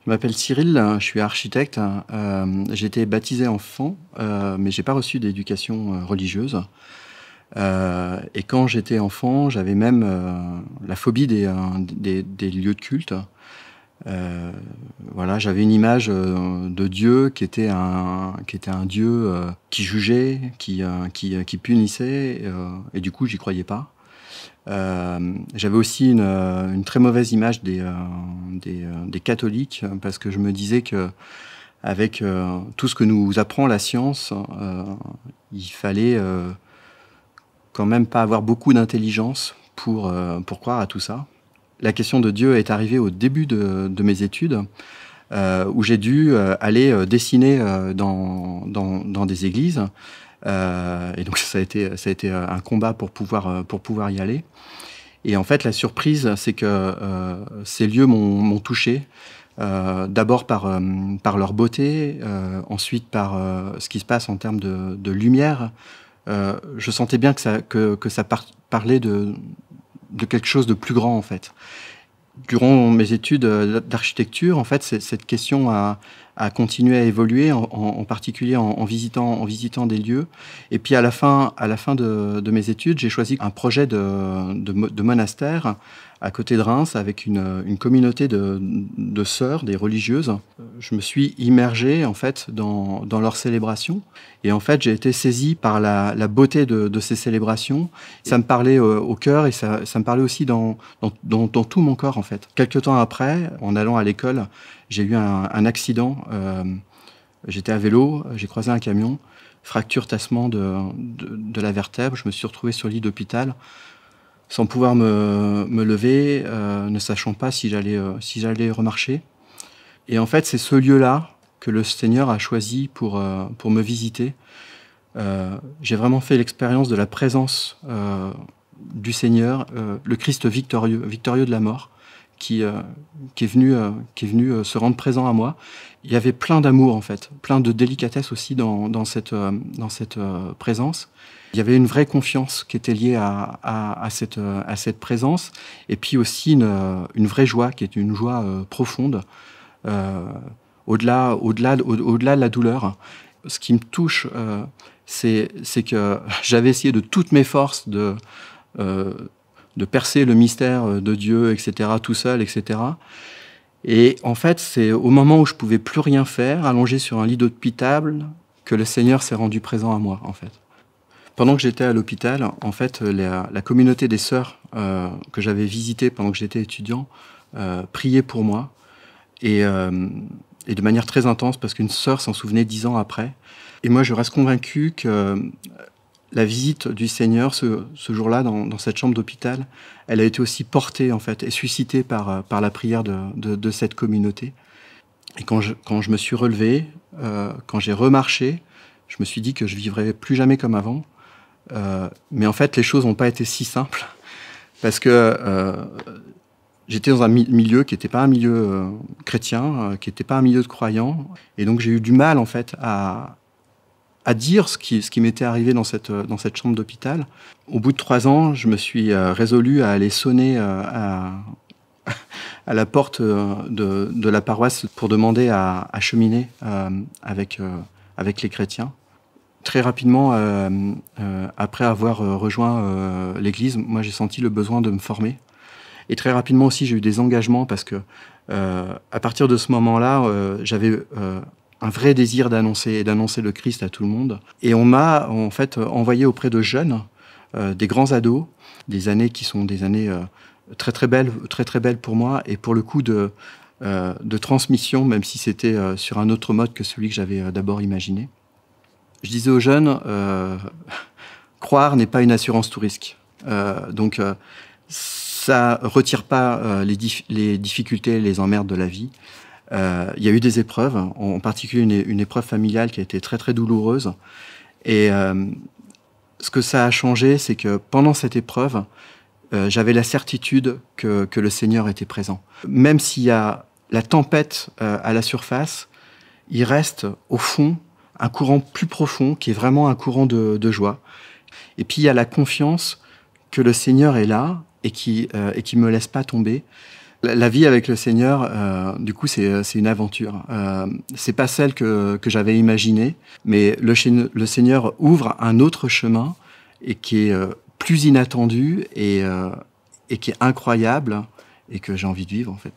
Je m'appelle Cyril, je suis architecte. J'ai été baptisé enfant, mais j'ai pas reçu d'éducation religieuse. Et quand j'étais enfant, j'avais même la phobie des lieux de culte. Euh, voilà, j'avais une image de Dieu qui était un Dieu qui jugeait, qui punissait, et du coup, j'y croyais pas. J'avais aussi une très mauvaise image des catholiques parce que je me disais que avec tout ce que nous apprend la science, il fallait quand même pas avoir beaucoup d'intelligence pour croire à tout ça. La question de Dieu est arrivée au début de mes études, où j'ai dû aller dessiner dans des églises. Et donc ça a été un combat pour pouvoir y aller. Et en fait, la surprise, c'est que ces lieux m'ont touché. D'abord par leur beauté, ensuite par ce qui se passe en termes de lumière. Je sentais bien que ça parlait de quelque chose de plus grand, en fait. Durant mes études d'architecture, en fait, cette question a continué à évoluer, en particulier en visitant des lieux. Et puis à la fin de mes études, j'ai choisi un projet de monastère à côté de Reims avec une communauté de sœurs, des religieuses. Je me suis immergé en fait dans leurs célébrations. Et en fait, j'ai été saisi par la beauté de ces célébrations. Ça me parlait au cœur et ça me parlait aussi dans tout mon corps, en fait. Quelque temps après, en allant à l'école, j'ai eu un accident. J'étais à vélo, j'ai croisé un camion, fracture tassement de la vertèbre. Je me suis retrouvé sur le lit d'hôpital sans pouvoir me lever, ne sachant pas si j'allais remarcher. Et en fait, c'est ce lieu-là que le Seigneur a choisi pour me visiter. J'ai vraiment fait l'expérience de la présence du Seigneur, le Christ victorieux de la mort, qui est venu se rendre présent à moi. Il y avait plein d'amour, en fait, plein de délicatesse aussi dans cette présence. Il y avait une vraie confiance qui était liée à cette présence, et puis aussi une vraie joie, qui est une joie profonde, au-delà de la douleur. Ce qui me touche, c'est que j'avais essayé de toutes mes forces de percer le mystère de Dieu, etc., tout seul, etc. Et en fait, c'est au moment où je pouvais plus rien faire, allongé sur un lit d'hôpital, que le Seigneur s'est rendu présent à moi, en fait. Pendant que j'étais à l'hôpital, en fait, la communauté des sœurs que j'avais visitée pendant que j'étais étudiant priait pour moi, et de manière très intense, parce qu'une sœur s'en souvenait 10 ans après. Et moi, je reste convaincu que la visite du Seigneur, ce jour-là, dans cette chambre d'hôpital, elle a été aussi portée, en fait, et suscitée par la prière de cette communauté. Et quand je me suis relevé, quand j'ai remarché, je me suis dit que je vivrais plus jamais comme avant. Mais en fait, les choses n'ont pas été si simples, parce que j'étais dans un milieu qui n'était pas un milieu chrétien, qui n'était pas un milieu de croyants, et donc j'ai eu du mal, en fait, à dire ce qui m'était arrivé dans cette chambre d'hôpital. Au bout de 3 ans, je me suis résolu à aller sonner à la porte de la paroisse pour demander à cheminer avec les chrétiens. Très rapidement, après avoir rejoint l'église, moi j'ai senti le besoin de me former. Et très rapidement aussi, j'ai eu des engagements parce que à partir de ce moment-là, j'avais un vrai désir d'annoncer le Christ à tout le monde. Et on m'a en fait envoyé auprès de jeunes, des grands ados, des années qui sont des années très belles pour moi, et pour le coup de transmission, même si c'était sur un autre mode que celui que j'avais d'abord imaginé. Je disais aux jeunes, croire n'est pas une assurance tout risque. Donc ça retire pas les difficultés, les emmerdes de la vie. Il y a eu des épreuves, en particulier une épreuve familiale qui a été très très douloureuse. Et ce que ça a changé, c'est que pendant cette épreuve, j'avais la certitude que le Seigneur était présent. Même s'il y a la tempête à la surface, il reste au fond un courant plus profond qui est vraiment un courant de joie. Et puis il y a la confiance que le Seigneur est là et qui me laisse pas tomber. La vie avec le Seigneur, du coup, c'est une aventure. C'est pas celle que j'avais imaginée, mais le Seigneur ouvre un autre chemin et qui est plus inattendu et qui est incroyable et que j'ai envie de vivre, en fait.